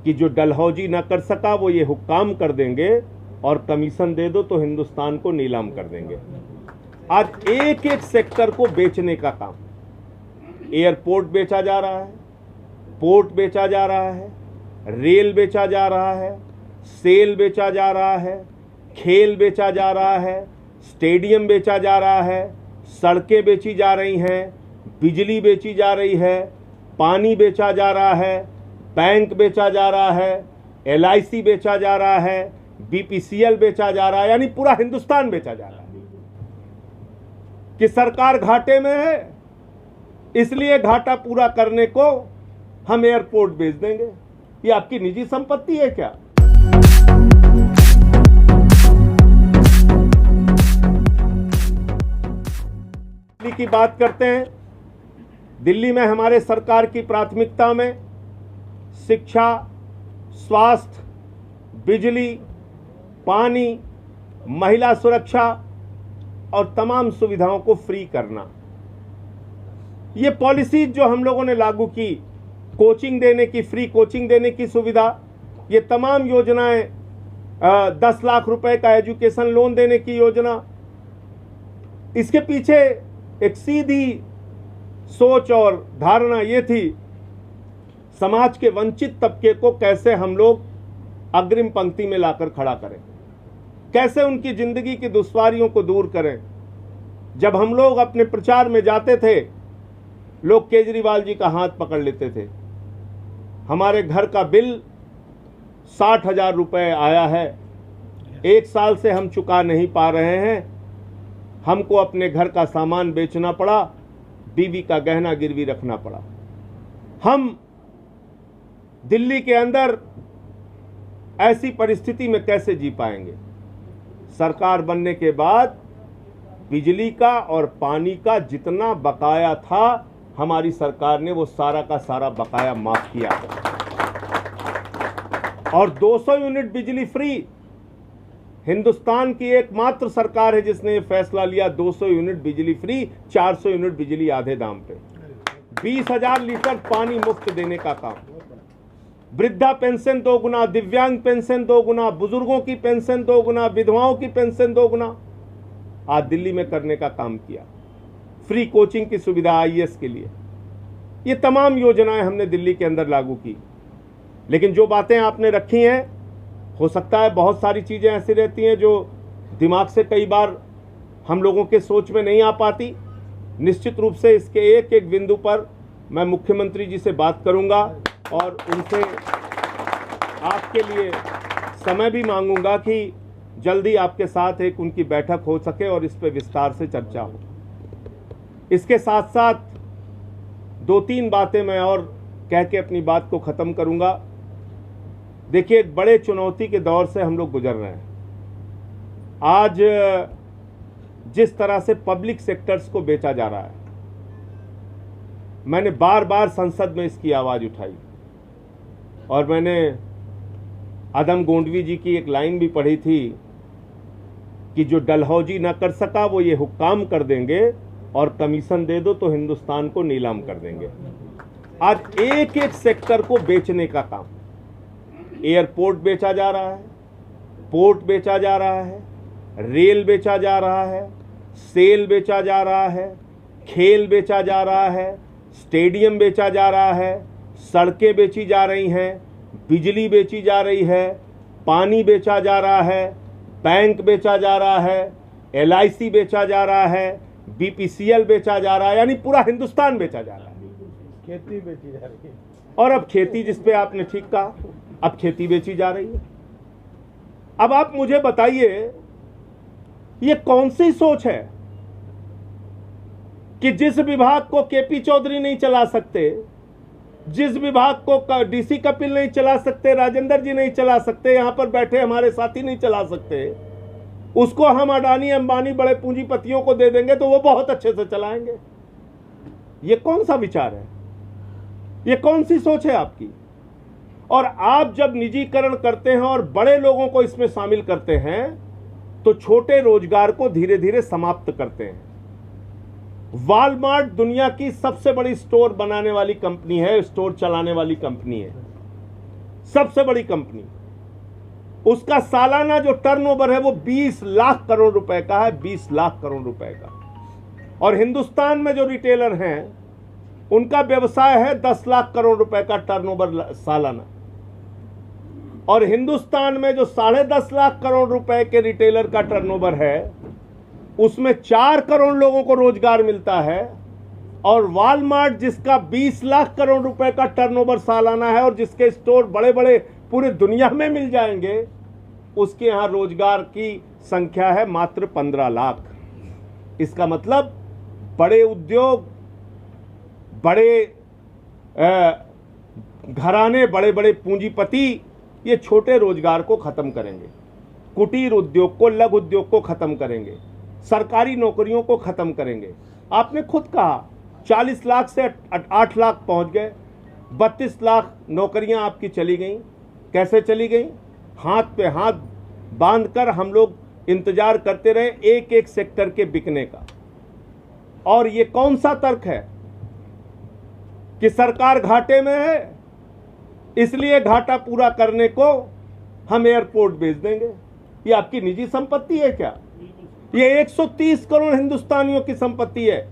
कि जो डलहौजी ना कर सका वो ये हुक्काम कर देंगे और कमीशन दे दो तो हिंदुस्तान को नीलाम कर देंगे। आज एक एक सेक्टर को बेचने का काम, एयरपोर्ट बेचा जा रहा है, पोर्ट बेचा जा रहा है, रेल बेचा जा रहा है, सेल बेचा जा रहा है, खेल बेचा जा रहा है, स्टेडियम बेचा जा रहा है, सड़कें बेची जा रही हैं, बिजली बेची जा रही है, पानी बेचा जा रहा है, बैंक बेचा जा रहा है, LIC बेचा जा रहा है, BPCL बेचा जा रहा है, यानी पूरा हिंदुस्तान बेचा जा रहा है। कि सरकार घाटे में है, इसलिए घाटा पूरा करने को हम एयरपोर्ट बेच देंगे। ये आपकी निजी संपत्ति है क्या? दिल्ली की बात करते हैं। दिल्ली में हमारे सरकार की प्राथमिकता में शिक्षा, स्वास्थ्य, बिजली, पानी, महिला सुरक्षा और तमाम सुविधाओं को फ्री करना। ये पॉलिसी जो हम लोगों ने लागू की, कोचिंग देने की, फ्री कोचिंग देने की सुविधा, ये तमाम योजनाएं, 10 लाख रुपए का एजुकेशन लोन देने की योजना, इसके पीछे एक सीधी सोच और धारणा ये थी, समाज के वंचित तबके को कैसे हम लोग अग्रिम पंक्ति में लाकर खड़ा करें, कैसे उनकी जिंदगी की दुश्वारियों को दूर करें। जब हम लोग अपने प्रचार में जाते थे, लोग केजरीवाल जी का हाथ पकड़ लेते थे। हमारे घर का बिल 60,000 रुपए आया है, 1 साल से हम चुका नहीं पा रहे हैं, हमको अपने घर का सामान बेचना पड़ा, बीवी का गहना गिरवी रखना पड़ा। हम दिल्ली के अंदर ऐसी परिस्थिति में कैसे जी पाएंगे? सरकार बनने के बाद बिजली का और पानी का जितना बकाया था, हमारी सरकार ने वो सारा का सारा बकाया माफ किया और 200 यूनिट बिजली फ्री। हिंदुस्तान की एकमात्र सरकार है जिसने ये फैसला लिया, 200 यूनिट बिजली फ्री, 400 यूनिट बिजली आधे दाम पे, 20,000 लीटर पानी मुफ्त देने का काम, वृद्धा पेंशन 2 गुना, दिव्यांग पेंशन 2 गुना, बुजुर्गों की पेंशन 2 गुना, विधवाओं की पेंशन 2 गुना आज दिल्ली में करने का काम किया। फ्री कोचिंग की सुविधा IAS के लिए, ये तमाम योजनाएं हमने दिल्ली के अंदर लागू की। लेकिन जो बातें आपने रखी हैं, हो सकता है बहुत सारी चीजें ऐसी रहती हैं जो दिमाग से कई बार हम लोगों के सोच में नहीं आ पाती। निश्चित रूप से इसके एक एक बिंदु पर मैं मुख्यमंत्री जी से बात करूंगा और उनसे आपके लिए समय भी मांगूंगा कि जल्दी आपके साथ एक उनकी बैठक हो सके और इस पर विस्तार से चर्चा हो। इसके साथ साथ 2-3 बातें मैं और कह के अपनी बात को ख़त्म करूंगा। देखिए, एक बड़े चुनौती के दौर से हम लोग गुजर रहे हैं। आज जिस तरह से पब्लिक सेक्टर्स को बेचा जा रहा है, मैंने बार बार संसद में इसकी आवाज़ उठाई और मैंने आदम गोंडवी जी की एक लाइन भी पढ़ी थी कि जो डलहौजी ना कर सका वो ये हुक्काम कर देंगे और कमीशन दे दो तो हिंदुस्तान को नीलाम कर देंगे। आज एक एक सेक्टर को बेचने का काम, एयरपोर्ट बेचा जा रहा है, पोर्ट बेचा जा रहा है, रेल बेचा जा रहा है, सेल बेचा जा रहा है, खेल बेचा जा रहा है, स्टेडियम बेचा जा रहा है, सड़कें बेची जा रही हैं, बिजली बेची जा रही है, पानी बेचा जा रहा है, बैंक बेचा जा रहा है, LIC बेचा जा रहा है, BPCL बेचा जा रहा है, यानी पूरा हिंदुस्तान बेचा जा रहा है। खेती बेची जा रही है और अब खेती, जिस पे आपने ठीक कहा, अब खेती बेची जा रही है। अब आप मुझे बताइए, ये कौन सी सोच है कि जिस विभाग को KP चौधरी नहीं चला सकते, जिस विभाग को DC कपिल नहीं चला सकते, राजेंद्र जी नहीं चला सकते, यहां पर बैठे हमारे साथी नहीं चला सकते, उसको हम अडानी अंबानी बड़े पूंजीपतियों को दे देंगे तो वो बहुत अच्छे से चलाएंगे। ये कौन सा विचार है? ये कौन सी सोच है आपकी? और आप जब निजीकरण करते हैं और बड़े लोगों को इसमें शामिल करते हैं तो छोटे रोजगार को धीरे धीरे समाप्त करते हैं। वॉलमार्ट दुनिया की सबसे बड़ी स्टोर बनाने वाली कंपनी है, स्टोर चलाने वाली कंपनी है। सबसे बड़ी कंपनी, उसका सालाना जो टर्नओवर है वो 20 लाख करोड़ रुपए का है, 20 लाख करोड़ रुपए का। और हिंदुस्तान में जो रिटेलर हैं उनका व्यवसाय है 10 लाख करोड़ रुपए का टर्नओवर सालाना। और हिंदुस्तान में जो 10.5 लाख करोड़ रुपए के रिटेलर का टर्नओवर है उसमें 4 करोड़ लोगों को रोजगार मिलता है। और वॉलमार्ट जिसका 20 लाख करोड़ रुपए का टर्नओवर सालाना है और जिसके स्टोर बड़े बड़े पूरे दुनिया में मिल जाएंगे, उसके यहां रोजगार की संख्या है मात्र 15 लाख। इसका मतलब बड़े उद्योग, बड़े घराने, बड़े बड़े पूंजीपति ये छोटे रोजगार को खत्म करेंगे, कुटीर उद्योग को, लघु उद्योग को खत्म करेंगे, सरकारी नौकरियों को खत्म करेंगे। आपने खुद कहा 40 लाख से 8 लाख पहुंच गए, 32 लाख नौकरियां आपकी चली गई। कैसे चली गई? हाथ पे हाथ बांधकर हम लोग इंतजार करते रहे एक एक सेक्टर के बिकने का। और ये कौन सा तर्क है कि सरकार घाटे में है इसलिए घाटा पूरा करने को हम एयरपोर्ट भेज देंगे? ये आपकी निजी संपत्ति है क्या? ये 130 करोड़ हिंदुस्तानियों की संपत्ति है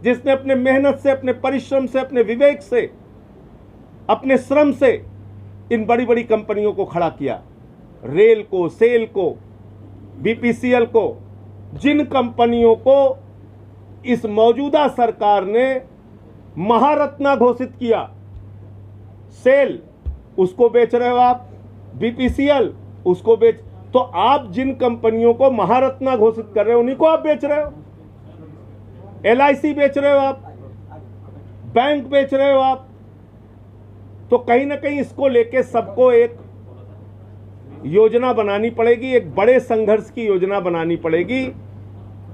जिसने अपने मेहनत से, अपने परिश्रम से, अपने विवेक से, अपने श्रम से इन बड़ी बड़ी कंपनियों को खड़ा किया। रेल को, सेल को, बीपीसीएल को, जिन कंपनियों को इस मौजूदा सरकार ने महारत्ना घोषित किया, सेल उसको बेच रहे हो आप, बीपीसीएल उसको बेच, तो आप जिन कंपनियों को महारत्ना घोषित कर रहे हो उन्हीं को आप बेच रहे हो। एलआईसी बेच रहे हो आप, बैंक बेच रहे हो आप। तो कहीं ना कहीं इसको लेके सबको एक योजना बनानी पड़ेगी, एक बड़े संघर्ष की योजना बनानी पड़ेगी।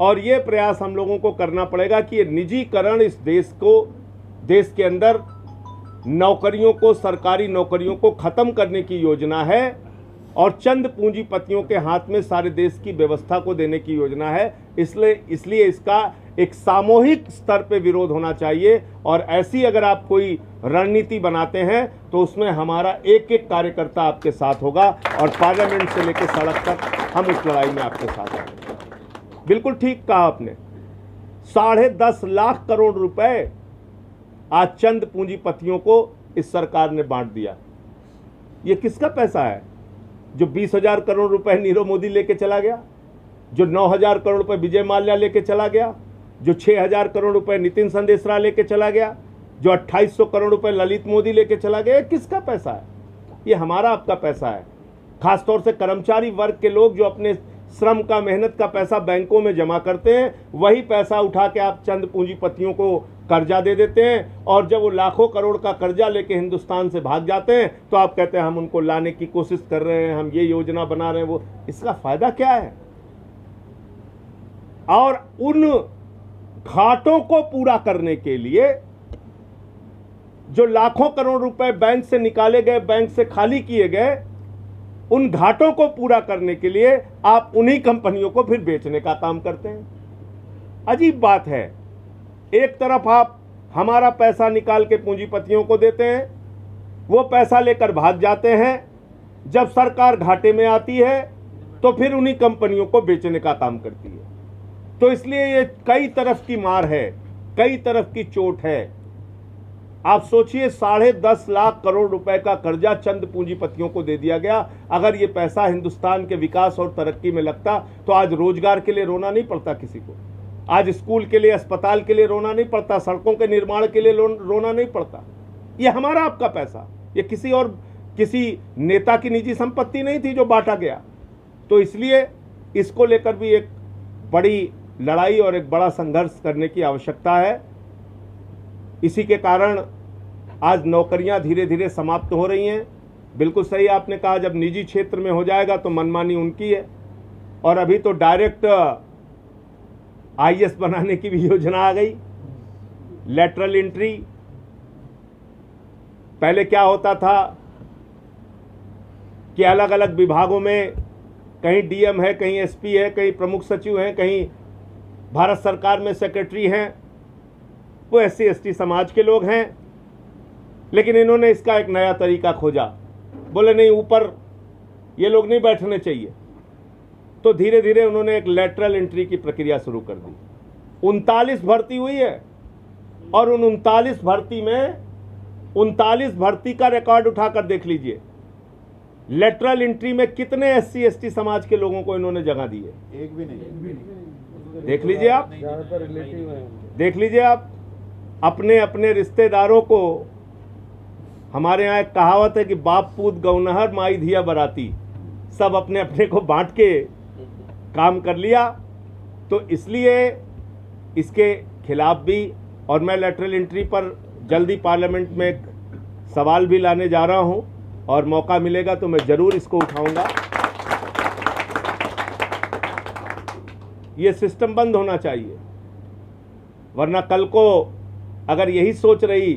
और ये प्रयास हम लोगों को करना पड़ेगा कि ये निजीकरण इस देश के अंदर नौकरियों को, सरकारी नौकरियों को खत्म करने की योजना है और चंद पूंजीपतियों के हाथ में सारे देश की व्यवस्था को देने की योजना है। इसलिए इसका एक सामूहिक स्तर पे विरोध होना चाहिए। और ऐसी अगर आप कोई रणनीति बनाते हैं तो उसमें हमारा एक एक कार्यकर्ता आपके साथ होगा और पार्लियामेंट से लेकर सड़क तक हम उस लड़ाई में आपके साथ हैं। बिल्कुल ठीक कहा आपने। 10.5 लाख करोड़ रुपए आज चंद पूंजीपतियों को इस सरकार ने बांट दिया। ये किसका पैसा है? जो 20,000 करोड़ रुपए नीरव मोदी लेके चला गया, जो 9,000 करोड़ रुपए विजय माल्या लेके चला गया, जो 6,000 करोड़ रुपए नितिन संदेशरा लेके चला गया, जो 2,800 करोड़ रुपए ललित मोदी लेके चला गया। किसका पैसा है? ये हमारा आपका पैसा है। खासतौर से कर्मचारी वर्ग के लोग जो अपने श्रम का, मेहनत का पैसा बैंकों में जमा करते हैं, वही पैसा उठा के आप चंद पूंजीपतियों को कर्जा दे देते हैं। और जब वो लाखों करोड़ का कर्जा लेके हिंदुस्तान से भाग जाते हैं तो आप कहते हैं हम उनको लाने की कोशिश कर रहे हैं, हम ये योजना बना रहे हैं। वो इसका फायदा क्या है? और उन घाटों को पूरा करने के लिए जो लाखों करोड़ रुपए बैंक से निकाले गए, बैंक से खाली किए गए, उन घाटों को पूरा करने के लिए आप उन्हीं कंपनियों को फिर बेचने का काम करते हैं। अजीब बात है। एक तरफ आप हमारा पैसा निकाल के पूंजीपतियों को देते हैं, वो पैसा लेकर भाग जाते हैं। जब सरकार घाटे में आती है तो फिर उन्हीं कंपनियों को बेचने का काम करती है। तो इसलिए ये कई तरफ की मार है, कई तरफ की चोट है। आप सोचिए 10.5 लाख करोड़ रुपए का कर्जा चंद पूंजीपतियों को दे दिया गया। अगर ये पैसा हिंदुस्तान के विकास और तरक्की में लगता तो आज रोजगार के लिए रोना नहीं पड़ता किसी को, आज स्कूल के लिए, अस्पताल के लिए रोना नहीं पड़ता, सड़कों के निर्माण के लिए रोना नहीं पड़ता। ये हमारा आपका पैसा, ये किसी नेता की निजी संपत्ति नहीं थी जो बांटा गया। तो इसलिए इसको लेकर भी एक बड़ी लड़ाई और एक बड़ा संघर्ष करने की आवश्यकता है। इसी के कारण आज नौकरियां धीरे धीरे समाप्त हो रही हैं। बिल्कुल सही आपने कहा, जब निजी क्षेत्र में हो जाएगा तो मनमानी उनकी है। और अभी तो डायरेक्ट आईएएस बनाने की भी योजना आ गई, लेटरल एंट्री। पहले क्या होता था कि अलग अलग विभागों में कहीं डीएम है, कहीं एसपी है, कहीं प्रमुख सचिव हैं, कहीं भारत सरकार में सेक्रेटरी हैं, वो SC ST समाज के लोग हैं। लेकिन इन्होंने इसका एक नया तरीका खोजा बोले नहीं ऊपर ये लोग नहीं बैठने चाहिए। तो धीरे धीरे उन्होंने एक लेटरल एंट्री की प्रक्रिया शुरू कर दी। 39 भर्ती हुई है और उन 39 भर्ती में 39 भर्ती का रिकॉर्ड उठाकर देख लीजिए। लेटरल एंट्री में कितने SC ST समाज के लोगों को इन्होंने जगह दी है? एक भी नहीं। देख लीजिए आप, ज्यादातर रिलेटिव है। देख लीजिए आप। अपने अपने रिश्तेदारों को, हमारे यहाँ एक कहावत है कि बाप पूत गौनहर माई धिया बराती, सब अपने अपने को बांट के काम कर लिया। तो इसलिए इसके खिलाफ भी, और मैं लेटरल एंट्री पर जल्दी पार्लियामेंट में एक सवाल भी लाने जा रहा हूं और मौका मिलेगा तो मैं जरूर इसको उठाऊंगा। ये सिस्टम बंद होना चाहिए, वरना कल को अगर यही सोच रही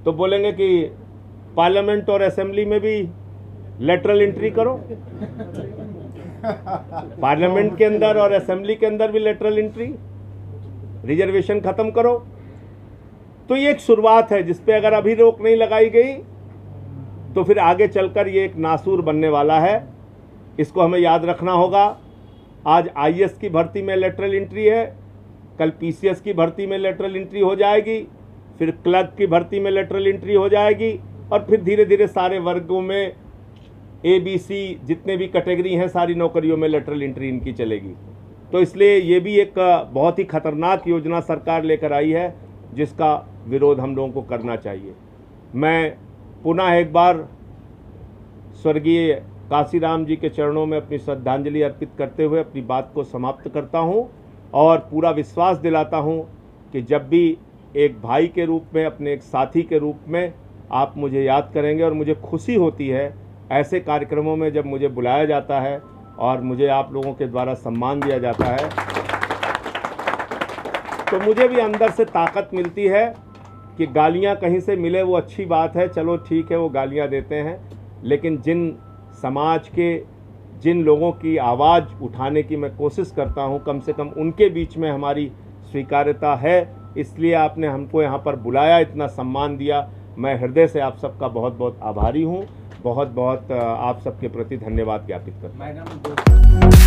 तो बोलेंगे कि पार्लियामेंट और असेंबली में भी लेटरल एंट्री करो, पार्लियामेंट के अंदर और असेंबली के अंदर भी लेटरल एंट्री, रिजर्वेशन खत्म करो। तो ये एक शुरुआत है जिस पे अगर अभी रोक नहीं लगाई गई तो फिर आगे चलकर ये एक नासूर बनने वाला है। इसको हमें याद रखना होगा। आज IAS की भर्ती में लेटरल एंट्री है, कल PCS की भर्ती में लेटरल एंट्री हो जाएगी, फिर क्लर्क की भर्ती में लेटरल एंट्री हो जाएगी, और फिर धीरे धीरे सारे वर्गों में ABC जितने भी कैटेगरी हैं सारी नौकरियों में लेटरल एंट्री इनकी चलेगी। तो इसलिए ये भी एक बहुत ही खतरनाक योजना सरकार लेकर आई है जिसका विरोध हम लोगों को करना चाहिए। मैं पुनः एक बार स्वर्गीय काशीराम जी के चरणों में अपनी श्रद्धांजलि अर्पित करते हुए अपनी बात को समाप्त करता हूं और पूरा विश्वास दिलाता हूं कि जब भी एक भाई के रूप में, अपने एक साथी के रूप में आप मुझे याद करेंगे, और मुझे खुशी होती है ऐसे कार्यक्रमों में जब मुझे बुलाया जाता है और मुझे आप लोगों के द्वारा सम्मान दिया जाता है, तो मुझे भी अंदर से ताकत मिलती है कि गालियां कहीं से मिले वो अच्छी बात है, चलो ठीक है वो गालियां देते हैं, लेकिन जिन समाज के, जिन लोगों की आवाज़ उठाने की मैं कोशिश करता हूं, कम से कम उनके बीच में हमारी स्वीकार्यता है। इसलिए आपने हमको यहाँ पर बुलाया, इतना सम्मान दिया। मैं हृदय से आप सबका बहुत बहुत आभारी हूँ। बहुत बहुत आप सबके प्रति धन्यवाद ज्ञापित करता हूँ।